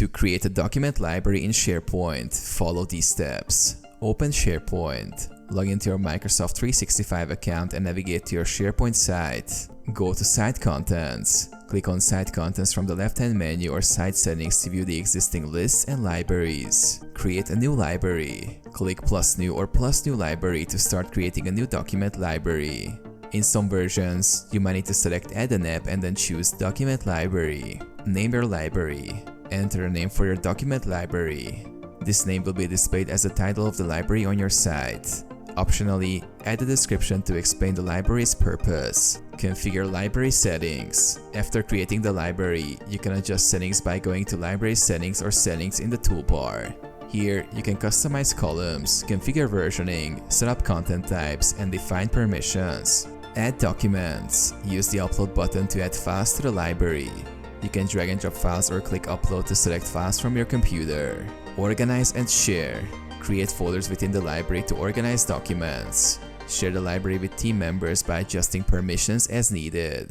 To create a document library in SharePoint, follow these steps. Open SharePoint. Log into your Microsoft 365 account and navigate to your SharePoint site. Go to Site Contents. Click on Site Contents from the left-hand menu or Site Settings to view the existing lists and libraries. Create a new library. Click Plus New or Plus New Library to start creating a new document library. In some versions, you might need to select Add an App and then choose Document Library. Name your library. Enter a name for your document library. This name will be displayed as the title of the library on your site. Optionally, add a description to explain the library's purpose. Configure library settings. After creating the library, you can adjust settings by going to Library Settings or Settings in the toolbar. Here, you can customize columns, configure versioning, set up content types, and define permissions. Add documents. Use the Upload button to add files to the library. You can drag and drop files or click Upload to select files from your computer. Organize and share. Create folders within the library to organize documents. Share the library with team members by adjusting permissions as needed.